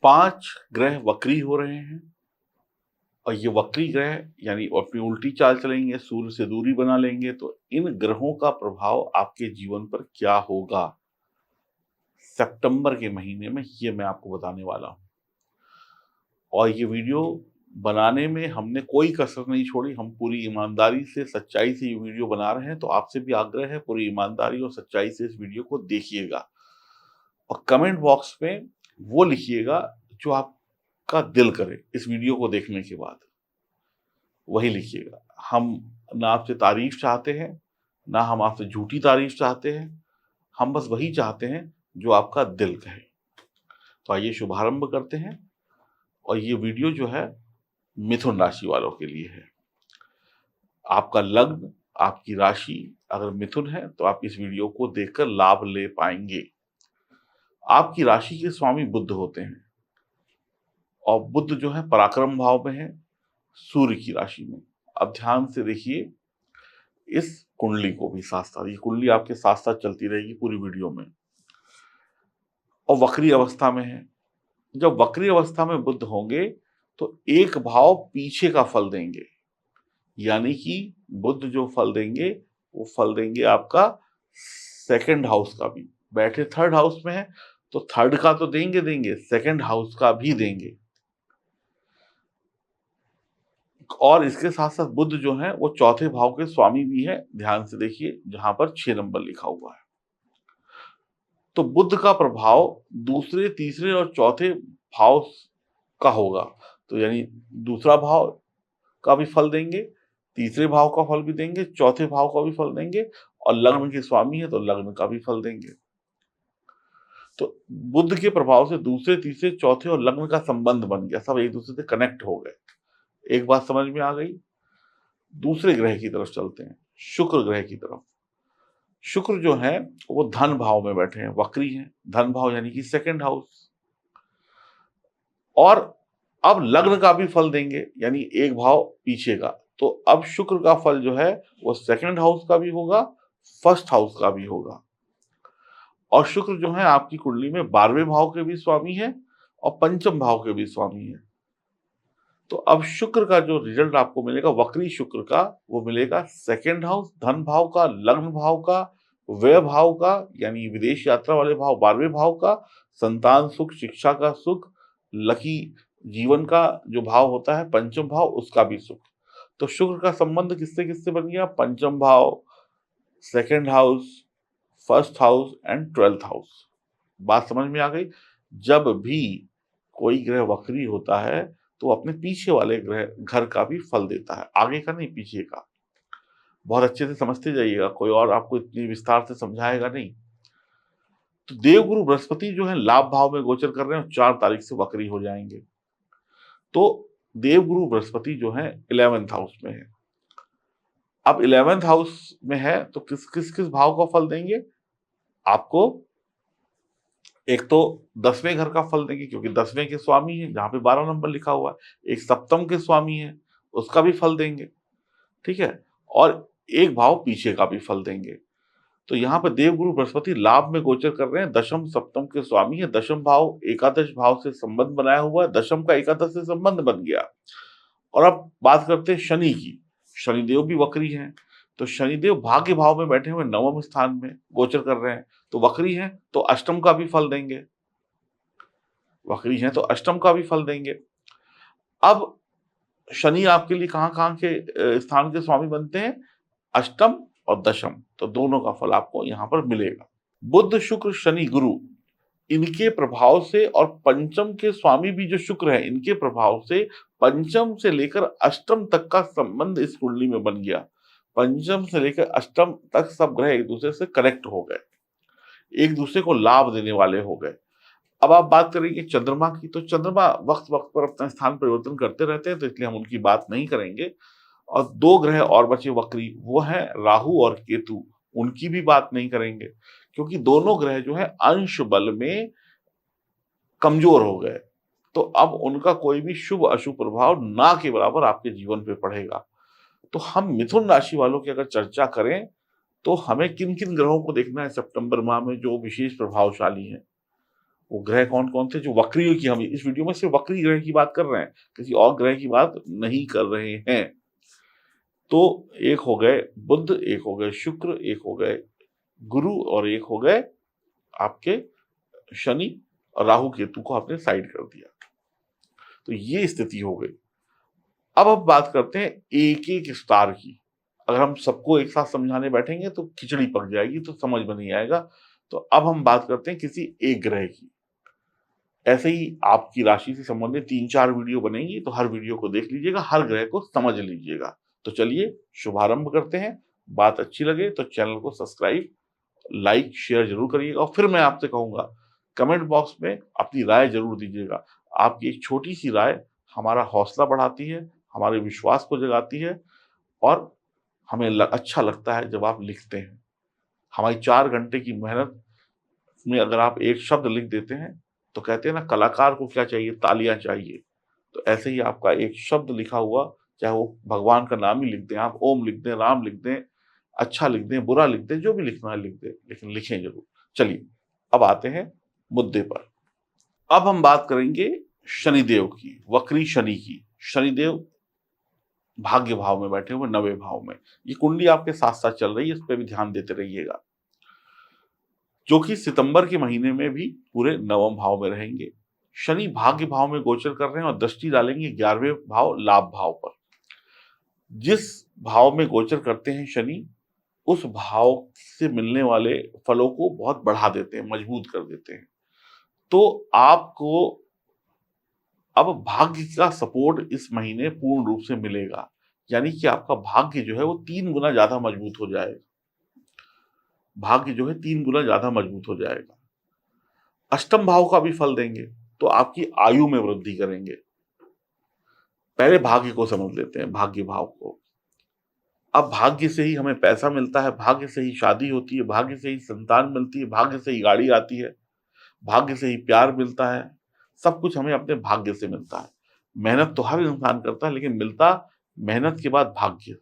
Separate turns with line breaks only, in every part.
5 ग्रह वक्री हो रहे हैं और ये वक्री ग्रह यानी अपनी उल्टी चाल चलेंगे, सूर्य से दूरी बना लेंगे, तो इन ग्रहों का प्रभाव आपके जीवन पर क्या होगा सितंबर के महीने में, ये मैं आपको बताने वाला हूँ। और ये वीडियो बनाने में हमने कोई कसर नहीं छोड़ी, हम पूरी ईमानदारी से, सच्चाई से ये वीडियो बना रहे हैं, तो आपसे भी आग्रह है पूरी ईमानदारी और सच्चाई से इस वीडियो को देखिएगा। और कमेंट बॉक्स में वो लिखिएगा जो आपका दिल करे इस वीडियो को देखने के बाद, वही लिखिएगा। हम ना आपसे तारीफ चाहते हैं, ना हम आपसे झूठी तारीफ चाहते हैं, हम बस वही चाहते हैं जो आपका दिल कहे। तो आइए शुभारंभ करते हैं। और ये वीडियो जो है मिथुन राशि वालों के लिए है। आपका लग्न, आपकी राशि अगर मिथुन है तो आप इस वीडियो को देखकर लाभ ले पाएंगे। आपकी राशि के स्वामी बुध होते हैं और बुध जो है पराक्रम भाव में है, सूर्य की राशि में। अब ध्यान से देखिए इस कुंडली को भी साथ साथ, ये कुंडली आपके साथ साथ चलती रहेगी पूरी वीडियो में। और वक्री अवस्था में है। जब वक्री अवस्था में बुध होंगे तो एक भाव पीछे का फल देंगे, यानी कि बुध जो फल देंगे वो फल देंगे आपका सेकंड हाउस का भी। बैठे थर्ड हाउस में है तो थर्ड का तो देंगे देंगे, सेकंड हाउस का भी देंगे। और इसके साथ साथ बुध जो है वो चौथे भाव के स्वामी भी है। ध्यान से देखिए जहां पर 6 नंबर लिखा हुआ है। तो बुध का प्रभाव दूसरे, तीसरे और चौथे भाव का होगा। तो यानी दूसरा भाव का भी फल देंगे, तीसरे भाव का फल भी देंगे, चौथे भाव का भी फल देंगे, और लग्न के स्वामी है तो लग्न का भी फल देंगे। तो बुध के प्रभाव से दूसरे, तीसरे, चौथे और लग्न का संबंध बन गया, सब एक दूसरे से कनेक्ट हो गए। एक बात समझ में आ गई। दूसरे ग्रह की तरफ चलते हैं, शुक्र ग्रह की तरफ। शुक्र जो है वो धन भाव में बैठे हैं, वक्री हैं। धन भाव यानी कि सेकंड हाउस। और अब लग्न का भी फल देंगे, यानी एक भाव पीछे का। तो अब शुक्र का फल जो है वो सेकंड हाउस का भी होगा, फर्स्ट हाउस का भी होगा। और शुक्र जो है आपकी कुंडली में 12वें भाव के भी स्वामी है और पंचम भाव के भी स्वामी है। तो अब शुक्र का जो रिजल्ट आपको मिलेगा वक्री शुक्र का, वो मिलेगा सेकंड हाउस, धन भाव का, लग्न भाव का, व्यय भाव का यानी विदेश यात्रा वाले भाव 12वें भाव का, संतान सुख, शिक्षा का सुख, लकी जीवन का जो भाव होता है पंचम भाव, उसका भी सुख। तो शुक्र का संबंध किससे किससे बन गया? पंचम भाव, second house, first house and 12th house. बात समझ में आ गई। जब भी कोई ग्रह वक्री होता है तो अपने पीछे वाले ग्रह घर का भी फल देता है, आगे का नहीं, पीछे का। बहुत अच्छे से समझते जाइएगा, कोई और आपको इतनी विस्तार से समझाएगा नहीं। तो देवगुरु बृहस्पति जो है लाभ भाव में गोचर कर रहे हैं, 4 तारीख से वक्री हो जाएंगे। तो देवगुरु बृहस्पति जो है 11th हाउस में है। अब 11th हाउस में है तो किस किस किस भाव का फल देंगे आपको? एक तो 10वें घर का फल देंगे, क्योंकि 10वें के स्वामी है, जहां पे 12 नंबर लिखा हुआ है। एक सप्तम के स्वामी है, उसका भी फल देंगे, ठीक है। और एक भाव पीछे का भी फल देंगे। तो यहाँ पे देवगुरु बृहस्पति लाभ में गोचर कर रहे हैं, दशम सप्तम के स्वामी है। दशम भाव एकादश भाव से संबंध बनाया हुआ है, दशम का एकादश से संबंध बन गया। और अब बात करते हैं शनि की। शनिदेव भी वक्री हैं, तो शनिदेव भाग्य भाव में बैठे हुए 9वें स्थान में गोचर कर रहे हैं, तो वक्री हैं तो अष्टम का भी फल देंगे। वक्री हैं तो अष्टम का भी फल देंगे। अब शनि आपके लिए कहाँ-कहाँ के स्थान के स्वामी बनते हैं? अष्टम और दशम, तो दोनों का फल आपको यहाँ पर मिलेगा। बुध, शुक्र, शनि, गुरु, इनके प्रभाव से और पंचम के स्वामी भी जो शुक्र है, इनके प्रभाव से पंचम से लेकर अष्टम तक का संबंध इस कुंडली में बन गया। पंचम से लेकर अष्टम तक सब ग्रह एक दूसरे से कनेक्ट हो गए, एक दूसरे को लाभ देने वाले हो गए। अब आप बात करेंगे चंद्रमा की, तो चंद्रमा वक्त वक्त पर अपना स्थान परिवर्तन करते रहते हैं, तो इसलिए हम उनकी बात नहीं करेंगे। और 2 ग्रह और बचे वक्री, वो हैं राहु और केतु, उनकी भी बात नहीं करेंगे, क्योंकि दोनों ग्रह जो है अंश बल में कमजोर हो गए। तो अब उनका कोई भी शुभ अशुभ प्रभाव ना के बराबर आपके जीवन पे पड़ेगा। तो हम मिथुन राशि वालों की अगर चर्चा करें तो हमें किन किन ग्रहों को देखना है सितंबर माह में जो विशेष प्रभावशाली हैं। वो ग्रह कौन कौन थे जो वक्रियों की, हम इस वीडियो में सिर्फ वक्री ग्रह की बात कर रहे हैं, किसी और ग्रह की बात नहीं कर रहे हैं। तो एक हो गए बुध, एक हो गए शुक्र, एक हो गए गुरु और एक हो गए आपके शनि और राहु केतु को आपने साइड कर दिया। तो ये स्थिति हो गई। अब हम बात करते हैं एक एक स्टार की। अगर हम सबको एक साथ समझाने बैठेंगे तो खिचड़ी पक जाएगी, तो समझ में नहीं आएगा। तो अब हम बात करते हैं किसी एक ग्रह की। ऐसे ही आपकी राशि से संबंधित 3-4 वीडियो बनेंगी, तो हर वीडियो को देख लीजिएगा, हर ग्रह को समझ लीजिएगा। तो चलिए शुभारंभ करते हैं। बात अच्छी लगे तो चैनल को सब्सक्राइब, लाइक, शेयर जरूर करिएगा। और फिर मैं आपसे कहूंगा, कमेंट बॉक्स में अपनी राय जरूर दीजिएगा। आपकी एक छोटी सी राय हमारा हौसला बढ़ाती है, हमारे विश्वास को जगाती है, और हमें अच्छा लगता है जब आप लिखते हैं। हमारी 4 घंटे की मेहनत में अगर आप एक शब्द लिख देते हैं, तो कहते हैं ना, कलाकार को क्या चाहिए, तालियां चाहिए। तो ऐसे ही आपका एक शब्द लिखा हुआ, चाहे वो भगवान का नाम ही लिख दें, आप ओम लिख दें, राम लिख दें, अच्छा लिख दें, बुरा लिख दें, जो भी लिखना है लिख दें, लेकिन लिखें जरूर। चलिए अब आते हैं मुद्दे पर। अब हम बात करेंगे शनिदेव की, वक्री शनि की। शनिदेव भाग्य भाव में बैठे हुए 9वें भाव में। ये कुंडली आपके साथ साथ चल रही है, इस पर भी ध्यान देते रहिएगा, जो कि सितंबर के महीने में भी पूरे 9वें भाव में रहेंगे। शनि भाग्य भाव में गोचर कर रहे हैं और दृष्टि डालेंगे 11वें भाव लाभ भाव पर। जिस भाव में गोचर करते हैं शनि, उस भाव से मिलने वाले फलों को बहुत बढ़ा देते हैं, मजबूत कर देते हैं। तो आपको अब भाग्य का सपोर्ट इस महीने पूर्ण रूप से मिलेगा, यानी कि आपका भाग्य जो है वो 3 गुना ज्यादा मजबूत हो जाएगा। भाग्य जो है 3 गुना ज्यादा मजबूत हो जाएगा। अष्टम भाव का भी फल देंगे, तो आपकी आयु में वृद्धि करेंगे। पहले भाग्य को समझ लेते हैं, भाग्य भाव को। अब भाग्य से ही हमें पैसा मिलता है, भाग्य से ही शादी होती है, भाग्य से ही संतान मिलती है, भाग्य से ही गाड़ी आती है, भाग्य से ही प्यार मिलता है। सब कुछ हमें अपने भाग्य से मिलता है। मेहनत तो हर इंसान करता है, लेकिन मिलता मेहनत के बाद भाग्य।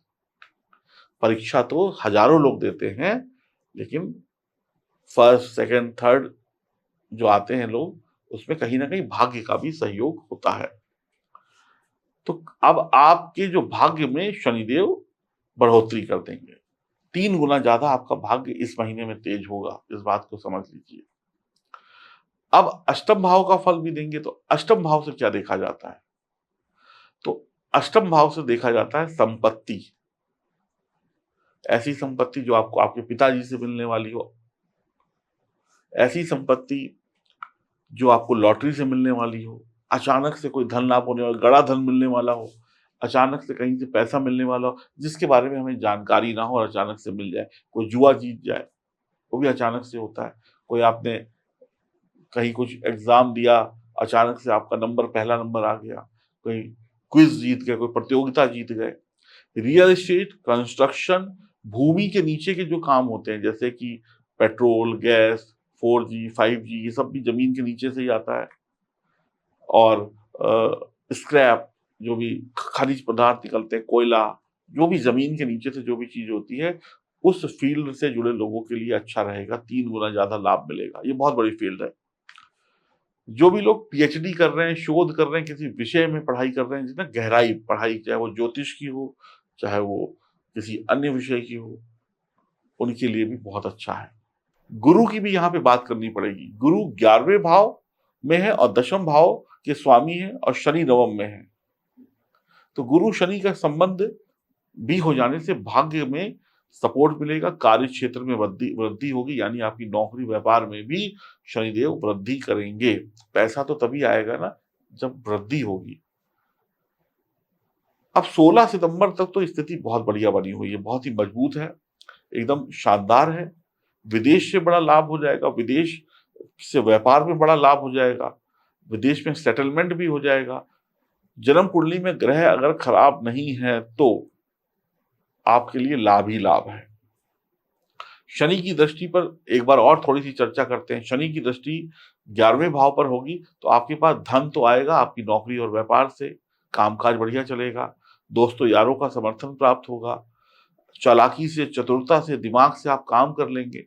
परीक्षा तो हजारों लोग देते हैं, लेकिन फर्स्ट, सेकंड, थर्ड जो आते हैं लोग, उसमें कहीं ना कहीं भाग्य का भी सहयोग होता है। तो अब आपके जो भाग्य में शनिदेव बढ़ोतरी कर देंगे, 3 गुना ज्यादा आपका भाग्य इस महीने में तेज होगा, इस बात को समझ लीजिए। अब अष्टम भाव का फल भी देंगे, तो अष्टम भाव से क्या देखा जाता है? तो अष्टम भाव से देखा जाता है संपत्ति। ऐसी संपत्ति जो आपको आपके पिताजी से मिलने वाली हो, ऐसी संपत्ति जो आपको लॉटरी से मिलने वाली हो, अचानक से कोई धन लाभ होने वाला, बड़ा धन मिलने वाला हो, अचानक से कहीं से पैसा मिलने वाला हो, जिसके बारे में हमें जानकारी ना हो और अचानक से मिल जाए। कोई जुआ जीत जाए, वो भी अचानक से होता है। कोई आपने कहीं कुछ एग्जाम दिया, अचानक से आपका नंबर, पहला नंबर आ गया। कोई क्विज जीत गए, कोई प्रतियोगिता जीत गए। रियल एस्टेट, कंस्ट्रक्शन, भूमि के नीचे के जो काम होते हैं, जैसे कि पेट्रोल, गैस, 4G, 5G, ये सब भी जमीन के नीचे से ही आता है। और स्क्रैप, जो भी खनिज पदार्थ निकलते हैं, कोयला, जो भी जमीन के नीचे से जो भी चीज होती है, उस फील्ड से जुड़े लोगों के लिए अच्छा रहेगा, 3 गुना ज्यादा लाभ मिलेगा। ये बहुत बड़ी फील्ड है। जो भी लोग पीएचडी कर रहे हैं, शोध कर रहे हैं, किसी विषय में पढ़ाई कर रहे हैं, जितना गहराई पढ़ाई, चाहे वो ज्योतिष की हो, चाहे वो किसी अन्य विषय की हो, उनके लिए भी बहुत अच्छा है। गुरु की भी यहाँ पे बात करनी पड़ेगी। गुरु 11वें भाव में है और दशम भाव के स्वामी है, और शनि नवम में है। तो गुरु शनि का संबंध भी हो जाने से भाग्य में सपोर्ट मिलेगा, कार्य क्षेत्र में वृद्धि वृद्धि होगी, यानी आपकी नौकरी व्यापार में भी शनिदेव वृद्धि करेंगे। पैसा तो तभी आएगा ना जब वृद्धि होगी। अब 16 सितंबर तक तो स्थिति बहुत बढ़िया बनी हुई है, बहुत ही मजबूत है, एकदम शानदार है। विदेश से बड़ा लाभ हो जाएगा, विदेश से व्यापार में बड़ा लाभ हो जाएगा, विदेश में सेटलमेंट भी हो जाएगा। जन्म कुंडली में ग्रह अगर खराब नहीं है तो आपके लिए लाभ ही लाभ है। शनि की दृष्टि पर एक बार और थोड़ी सी चर्चा करते हैं। शनि की दृष्टि 11वें भाव पर होगी, तो आपके पास धन तो आएगा, आपकी नौकरी और व्यापार से कामकाज बढ़िया चलेगा, दोस्तों यारों का समर्थन प्राप्त होगा, चालाकी से, चतुरता से, दिमाग से आप काम कर लेंगे।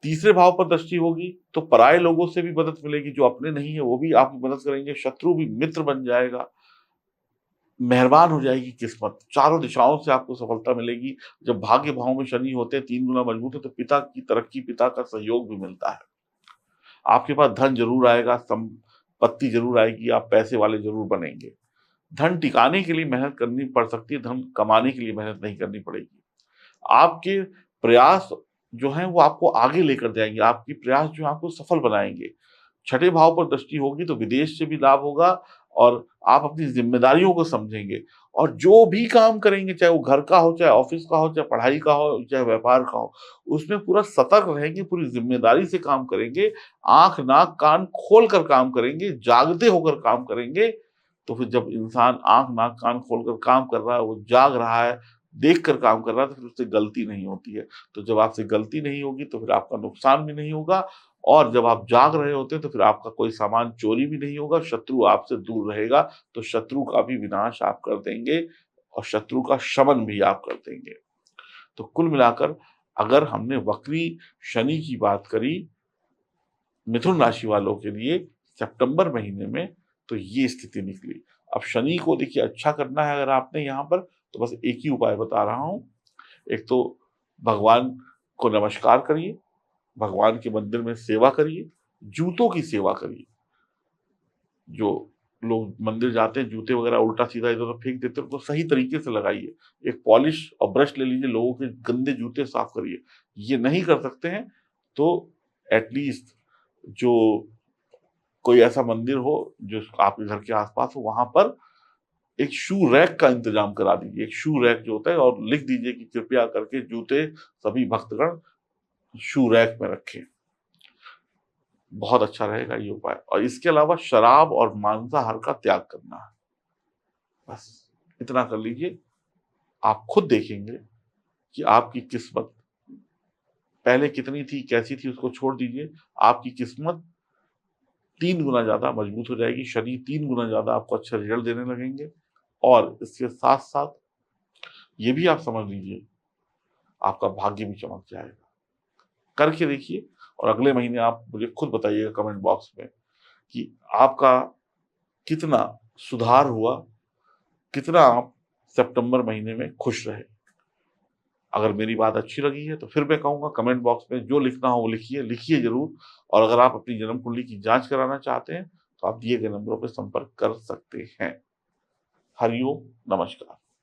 तीसरे भाव पर दृष्टि होगी तो पराये लोगों से भी मदद मिलेगी, जो अपने नहीं है वो भी आपकी मदद करेंगे, शत्रु भी मित्र बन जाएगा, मेहरबान हो जाएगी किस्मत, चारों दिशाओं से आपको सफलता मिलेगी। जब भाग्य भाव में शनि होते हैं 3 गुना मजबूत है तो पिता की तरक्की, पिता का सहयोग भी मिलता है। आपके पास धन ज़रूर आएगा, संपत्ति ज़रूर आएगी, आप पैसे वाले ज़रूर बनेंगे। धन टिकाने के लिए मेहनत करनी पड़ सकती है, धन कमाने के लिए मेहनत नहीं करनी पड़ेगी। आपके प्रयास जो हैं वो आपको आगे लेकर जाएँगे, आपके प्रयास जो हैं आपको सफल बनाएँगे। छठे भाव पर दृष्टि होगी तो विदेश से भी लाभ होगा और आप अपनी ज़िम्मेदारियों को समझेंगे और जो भी काम करेंगे, चाहे वो घर का हो, चाहे ऑफ़िस का हो, चाहे पढ़ाई का हो, चाहे व्यापार का हो, उसमें पूरा सतर्क रहेंगे, पूरी ज़िम्मेदारी से काम करेंगे, आँख, नाक, कान खोल कर काम करेंगे, जागते होकर काम करेंगे। तो फिर जब इंसान आँख, नाक, कान खोलकर काम कर रहा है, वो जाग रहा है, देख कर काम कर रहा है, तो फिर उससे गलती नहीं होती है। तो जब आपसे गलती नहीं होगी, तो फिर आपका नुकसान भी नहीं होगा और जब आप जाग रहे होते हैं, तो फिर आपका कोई सामान चोरी भी नहीं होगा, शत्रु आपसे दूर रहेगा, तो शत्रु का भी विनाश आप कर देंगे और शत्रु का शमन भी आप कर देंगे। तो कुल मिलाकर अगर हमने वक्री शनि की बात करी मिथुन राशि वालों के लिए सितंबर महीने में, तो ये स्थिति निकली। अब शनि को देखिए अच्छा करना है अगर आपने यहाँ पर, तो बस एक ही उपाय बता रहा हूँ। एक तो भगवान को नमस्कार करिए, भगवान के मंदिर में सेवा करिए, जूतों की सेवा करिए। जो लोग मंदिर जाते हैं, जूते वगैरह उल्टा-सीधा इधर-उधर फेंक देते हैं, उनको सही तरीके से लगाइए। एक पॉलिश और ब्रश ले लीजिए, लोगों के गंदे जूते साफ करिए। ये नहीं कर सकते हैं, तो एट लीस्ट जो कोई ऐसा मंदिर हो, जो आपके घर के आस-पास हो, वहाँ पर एक शू रैक का इंतज़ाम करा दीजिए। एक शू रैक जो होता है और लिख दीजिए कि कृपया करके जूते सभी भक्तगण शू रैक में रखें। बहुत अच्छा रहेगा ये उपाय और इसके अलावा शराब और मांसाहार का त्याग करना है। बस इतना कर लीजिए, आप खुद देखेंगे कि आपकी किस्मत पहले कितनी थी, कैसी थी उसको छोड़ दीजिए। आपकी किस्मत 3 गुना ज़्यादा मजबूत हो जाएगी, शनि 3 गुना ज़्यादा आपको अच्छे रिज़ल्ट देने लगेंगे और इसके साथ-साथ ये भी आप समझ लीजिए, आपका भाग्य भी चमक जाएगा। करके देखिए और अगले महीने आप मुझे खुद बताइएगा कमेंट बॉक्स में कि आपका कितना सुधार हुआ, कितना आप सितंबर महीने में खुश रहे। अगर मेरी बात अच्छी लगी है तो फिर मैं कहूँगा कमेंट बॉक्स में जो लिखना हो वो लिखिए, लिखिए ज़रूर और अगर आप अपनी जन्म कुंडली की जाँच कराना चाहते हैं, तो आप दिए गए नंबरों पे संपर्क कर सकते हैं। हरि ओम, नमस्कार।